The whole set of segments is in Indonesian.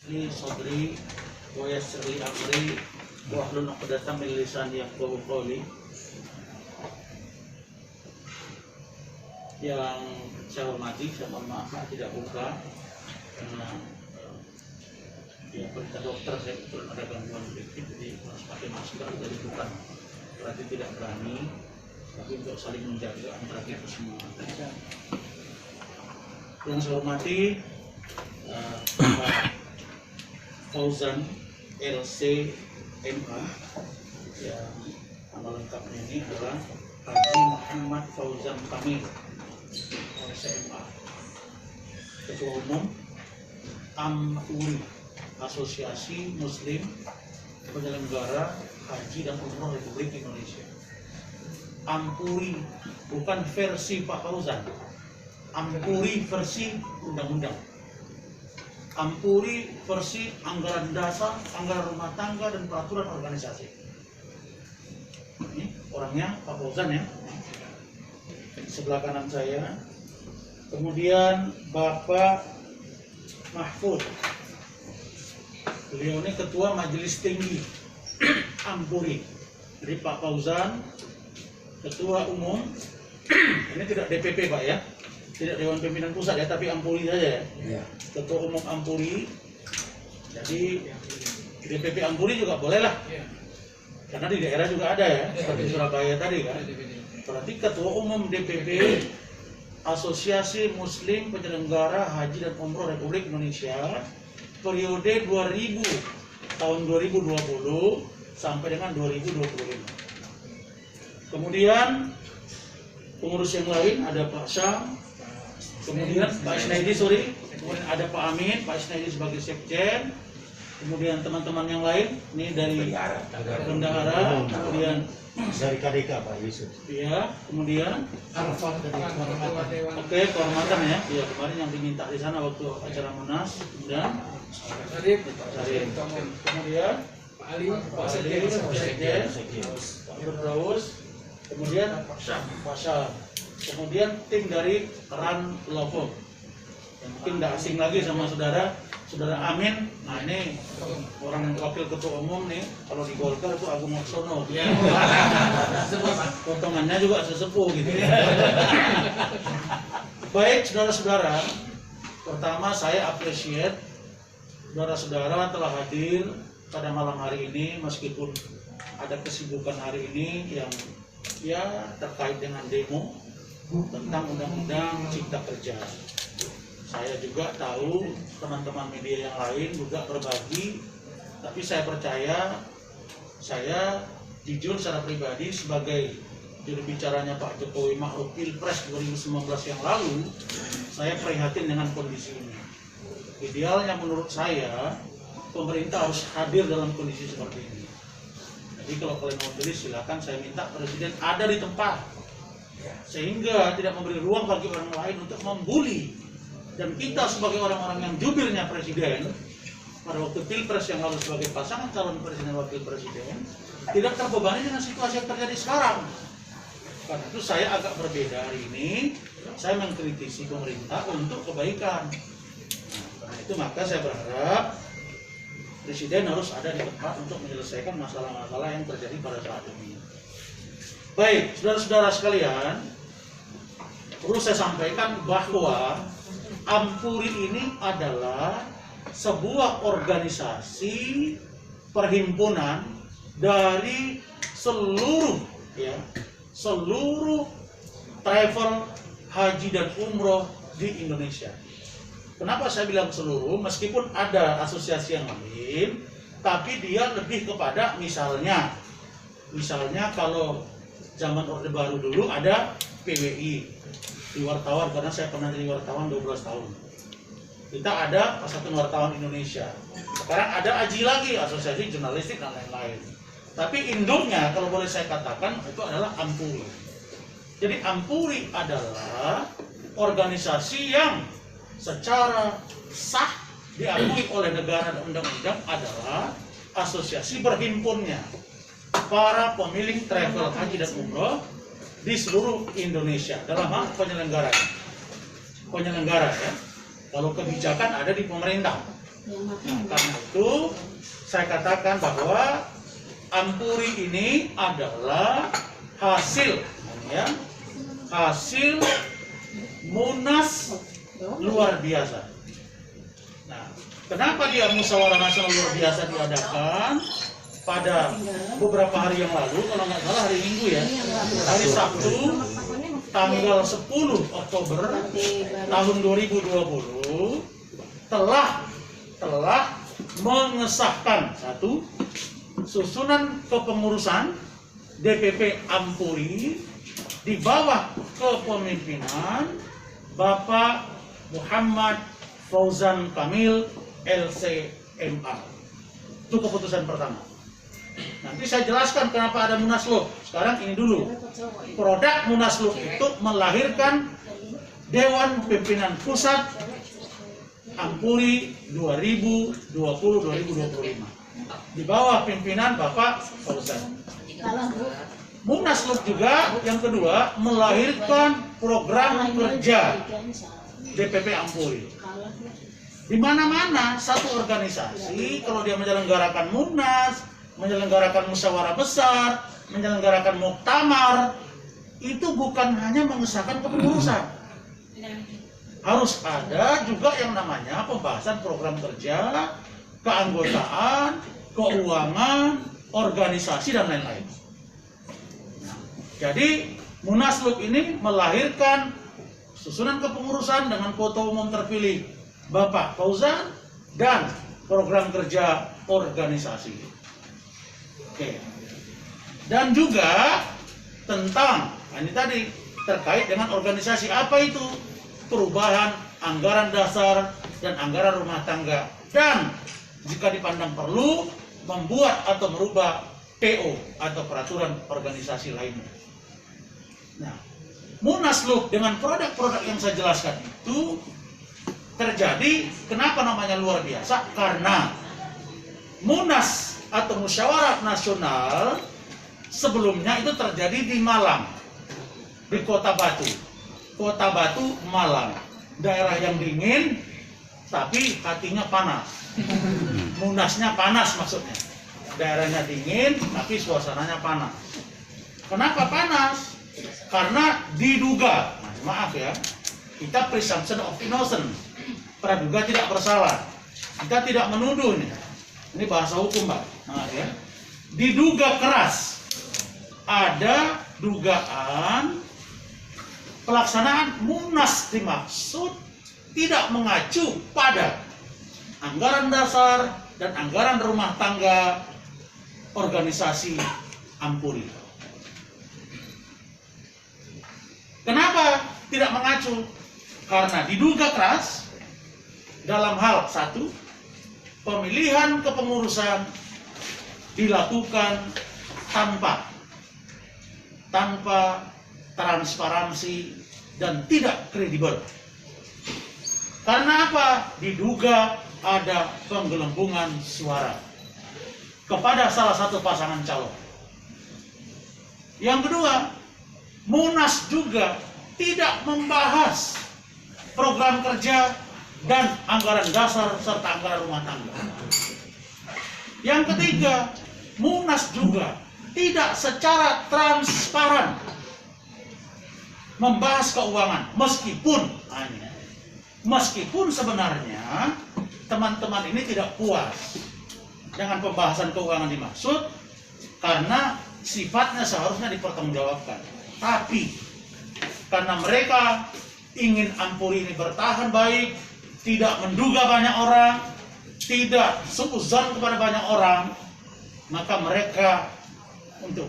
Li Sodri wa yassir li amri wahlul 'uqdatam min lisani yafqahu qawli. Yang saya hormati, saya mohon maaf tidak buka karena perintah dokter saya betul ada gangguan sedikit, jadi harus pakai masker. Jadi bukan berarti tidak berani, tapi untuk saling menjaga antara kita semua. Yang saya hormati Pak Fauzan LC MA, yang nama lengkapnya ini adalah Haji Muhammad Fauzan Kamil LCMA, Ketua Umum AMPURI, Asosiasi Muslim Penyelenggara Haji dan Umroh Republik Indonesia. AMPURI bukan versi Pak Fauzan, AMPURI versi undang-undang, AMPURI versi anggaran dasar, anggaran rumah tangga dan peraturan organisasi. Ini orangnya Pak Fauzan ya, sebelah kanan saya. Kemudian Bapak Mahfud, beliau ini Ketua Majelis Tinggi AMPURI. Jadi Pak Fauzan Ketua Umum, ini tidak DPP Pak ya, tidak Dewan Pimpinan Pusat ya, tapi AMPURI saja ya. Ketua Umum AMPURI. Jadi DPP AMPURI juga boleh lah, karena di daerah juga ada ya, seperti Surabaya tadi kan. Berarti Ketua Umum DPP Asosiasi Muslim Penyelenggara Haji dan Umroh Republik Indonesia periode 2000 tahun 2020 sampai dengan 2025. Kemudian pengurus yang lain ada Pak Syam, kemudian Pak Isnaidi, kemudian ada Pak Amin, Pak Isnaidi sebagai sekjen, kemudian teman-teman yang lain ini dari bendahara, kemudian dari KDK Pak Yusuf. Iya, kemudian Oke, kehormatan ya. Iya, kemarin yang diminta di sana waktu acara Munas, kemudian kemudian Pak Ali, Pak Sekjen, Pak Firdaus, kemudian Pak Syah, kemudian tim dari Ran Lovo. Mungkin tidak asing lagi sama saudara Amin. Nah ini orang wakil ketua umum nih, kalau di Golkar itu Agung Laksono. Potongannya juga sesepuh gitu. Baik saudara-saudara, pertama saya appreciate saudara-saudara telah hadir pada malam hari ini, meskipun ada kesibukan hari ini yang ya terkait dengan demo tentang Undang-Undang Cipta Kerja. Saya juga tahu teman-teman media yang lain juga berbagi, tapi saya percaya, saya jujur secara pribadi sebagai juru bicaranya Pak Jokowi Ma'ruf Pilpres 2019 yang lalu, saya prihatin dengan kondisi ini. Idealnya menurut saya, pemerintah harus hadir dalam kondisi seperti ini. Jadi kalau kalian mau tulis silakan, saya minta Presiden ada di tempat, sehingga tidak memberi ruang bagi orang lain untuk membuli. Dan kita sebagai orang-orang yang jubirnya Presiden pada waktu Pilpres yang lalu sebagai pasangan calon Presiden dan Wakil Presiden tidak terbebani dengan situasi yang terjadi sekarang. Karena itu saya agak berbeda hari ini, saya mengkritisi pemerintah untuk kebaikan. Karena itu maka saya berharap Presiden harus ada di tempat untuk menyelesaikan masalah-masalah yang terjadi pada saat ini. Baik, saudara-saudara sekalian, perlu saya sampaikan bahwa AMPURI ini adalah sebuah organisasi perhimpunan dari seluruh travel haji dan umroh di Indonesia. Kenapa saya bilang seluruh? Meskipun ada asosiasi yang lain, tapi dia lebih kepada misalnya kalau zaman Orde Baru dulu ada PWI di wartawan, karena saya pernah jadi wartawan 12 tahun. Kita ada Persatuan Wartawan Indonesia. Sekarang ada AJI lagi, Asosiasi Jurnalistik dan lain-lain. Tapi induknya kalau boleh saya katakan itu adalah AMPURI. Jadi AMPURI adalah organisasi yang secara sah diakui oleh negara dan undang-undang adalah asosiasi berhimpunnya para pemilik travel haji dan umroh di seluruh Indonesia dalam hal penyelenggara ya. Kalau kebijakan ada di pemerintah, Nah, karena itu saya katakan bahwa Ampuri ini adalah hasil Munas luar biasa. Nah, kenapa dia musyawarah nasional luar biasa diadakan pada beberapa hari yang lalu, kalau nggak salah hari Minggu ya, hari Sabtu, tanggal 10 Oktober tahun 2020 telah mengesahkan satu susunan kepengurusan DPP Ampuri di bawah kepemimpinan Bapak Muhammad Fauzan Kamil LCMA. Itu keputusan pertama. Nanti saya jelaskan kenapa ada Munaslup. Sekarang ini dulu. Produk Munaslup itu melahirkan Dewan Pimpinan Pusat Ampuri 2020-2025 di bawah pimpinan Bapak Fauzan. Munaslup juga yang kedua melahirkan program kerja DPP Ampuri. Di mana-mana satu organisasi kalau dia menyelenggarakan Munas, menyelenggarakan musyawarah besar, menyelenggarakan muktamar, itu bukan hanya mengesahkan kepengurusan. Harus ada juga yang namanya pembahasan program kerja, keanggotaan, keuangan, organisasi, dan lain-lain. Jadi Munaslup ini melahirkan susunan kepengurusan dengan ketua umum terpilih Bapak Fauzan dan program kerja organisasi. Oke. Dan juga tentang ini tadi terkait dengan organisasi, apa itu? Perubahan anggaran dasar dan anggaran rumah tangga, dan jika dipandang perlu membuat atau merubah PO atau peraturan organisasi lainnya. Nah, Munaslup dengan produk-produk yang saya jelaskan itu terjadi, kenapa namanya luar biasa? Karena Munas atau musyawarah nasional sebelumnya itu terjadi di Malang, di Kota Batu, Malang, daerah yang dingin tapi hatinya panas. Munasnya panas maksudnya, daerahnya dingin tapi suasananya panas. Kenapa panas? Karena diduga, maaf ya, kita presumption of innocence, praduga tidak bersalah, kita tidak menuduh nih. Ini bahasa hukum, Pak. Nah, ya. Diduga keras ada dugaan pelaksanaan Munas dimaksud tidak mengacu pada anggaran dasar dan anggaran rumah tangga organisasi Ampuri. Kenapa tidak mengacu? Karena diduga keras dalam hal satu, pemilihan kepengurusan dilakukan tanpa transparansi dan tidak kredibel. Karena apa? Diduga ada penggelembungan suara kepada salah satu pasangan calon. Yang kedua, Munas juga tidak membahas program kerja dan anggaran dasar serta anggaran rumah tangga. Yang ketiga, Munas juga tidak secara transparan membahas keuangan, meskipun sebenarnya teman-teman ini tidak puas dengan pembahasan keuangan dimaksud, karena sifatnya seharusnya dipertanggungjawabkan. Tapi karena mereka ingin Ampuri ini bertahan baik, tidak menduga banyak orang, tidak suuzon kepada banyak orang, maka mereka untuk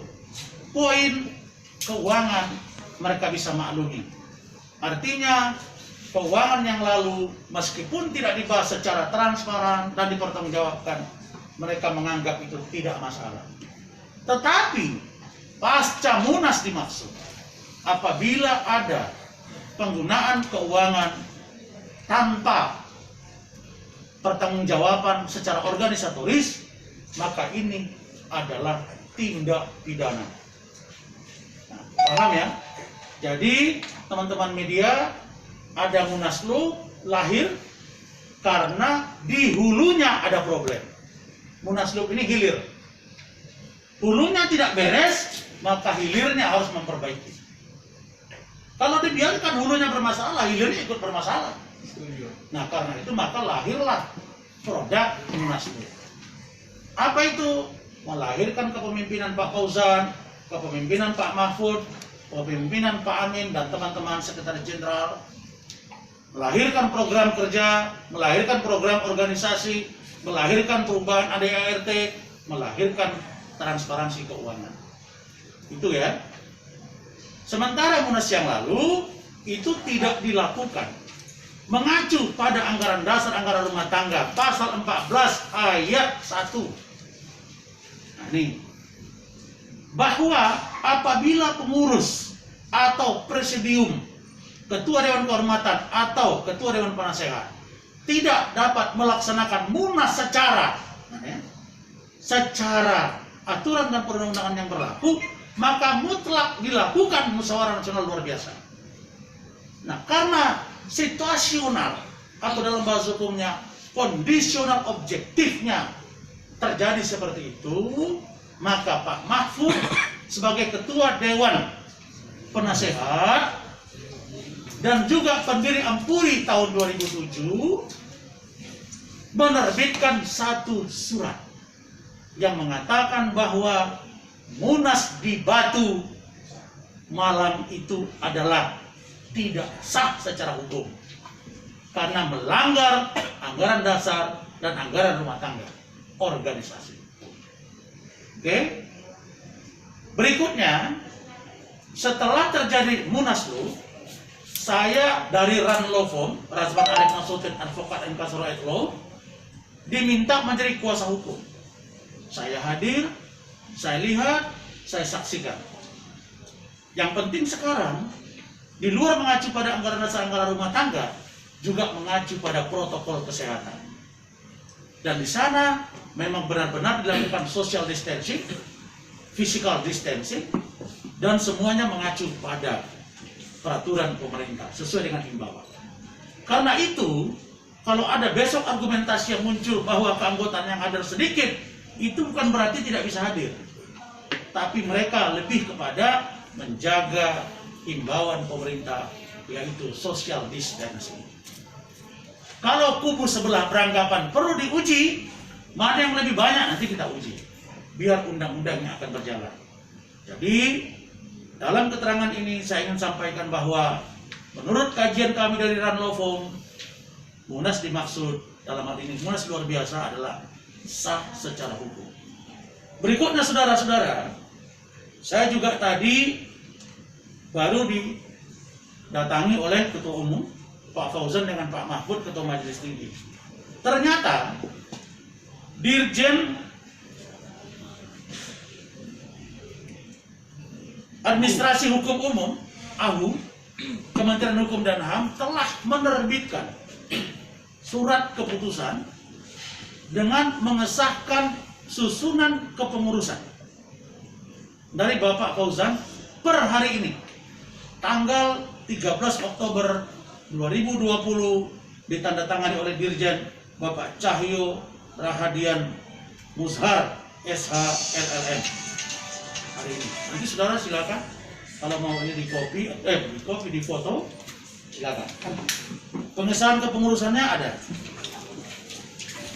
poin keuangan mereka bisa maklumi. Artinya keuangan yang lalu meskipun tidak dibahas secara transparan dan dipertanggungjawabkan, mereka menganggap itu tidak masalah. Tetapi pasca Munas dimaksud, apabila ada penggunaan keuangan tanpa pertanggungjawaban secara organisatoris, maka ini adalah tindak pidana. Nah, paham ya? Jadi teman-teman media, ada Munaslup lahir Karena di hulunya ada problem. Munaslup ini hilir. Hulunya tidak beres, maka hilirnya harus memperbaiki. Kalau dibiarkan hulunya bermasalah, hilirnya ikut bermasalah. Nah, karena itu maka lahirlah produk Munaslup. Apa itu? Melahirkan kepemimpinan Pak Fauzan, kepemimpinan Pak Mahfud, kepemimpinan Pak Amin dan teman-teman Sekretaris Jenderal, melahirkan program kerja, melahirkan program organisasi, melahirkan perubahan ADART, melahirkan transparansi keuangan. Itu ya. Sementara Munas yang lalu itu tidak dilakukan. Mengacu pada anggaran dasar anggaran rumah tangga pasal 14 ayat 1. Nah, ini bahwa apabila pengurus atau presidium, ketua dewan kehormatan atau ketua dewan penasehat tidak dapat melaksanakan munas secara aturan dan perundang-undangan yang berlaku, maka mutlak dilakukan musyawarah nasional luar biasa. Nah, karena situasional atau dalam bahasa hukumnya kondisional objektifnya terjadi seperti itu, maka Pak Mahfud sebagai ketua dewan penasehat dan juga pendiri Ampuri tahun 2007 menerbitkan satu surat yang mengatakan bahwa Munas di Batu malam itu adalah tidak sah secara hukum karena melanggar anggaran dasar dan anggaran rumah tangga organisasi. Oke. Berikutnya, setelah terjadi Munaslup, saya dari Ranlofom, Razvan Arif Nasution Advokat and Consular Law, diminta menjadi kuasa hukum. Saya hadir, saya lihat, saya saksikan. Yang penting sekarang, di luar mengacu pada anggaran dasar anggaran rumah tangga, juga mengacu pada protokol kesehatan. Dan di sana memang benar-benar dilakukan social distancing, physical distancing, dan semuanya mengacu pada peraturan pemerintah sesuai dengan himbauan. Karena itu, kalau ada besok argumentasi yang muncul bahwa keanggotaan yang hadir sedikit, itu bukan berarti tidak bisa hadir. Tapi mereka lebih kepada menjaga himbauan pemerintah, yaitu social distancing. Kalau kubu sebelah beranggapan perlu diuji, mana yang lebih banyak nanti kita uji, biar undang-undangnya akan berjalan. Jadi dalam keterangan ini saya ingin sampaikan bahwa menurut kajian kami dari Ranlofom, Munas dimaksud dalam hal ini Munas luar biasa adalah sah secara hukum. Berikutnya saudara-saudara, saya juga tadi baru didatangi oleh Ketua Umum Pak Fauzan dengan Pak Mahfud, Ketua Majelis Tinggi. Ternyata Dirjen Administrasi Hukum Umum (AHU), Kementerian Hukum dan HAM telah menerbitkan surat keputusan dengan mengesahkan susunan kepengurusan dari Bapak Fauzan per hari ini, tanggal 13 Oktober 2020, ditandatangani oleh Dirjen Bapak Cahyo Rahadian Mushar SH LLM hari ini. Nanti saudara silakan kalau mau ini di foto silakan. Pengesahan kepengurusannya ada.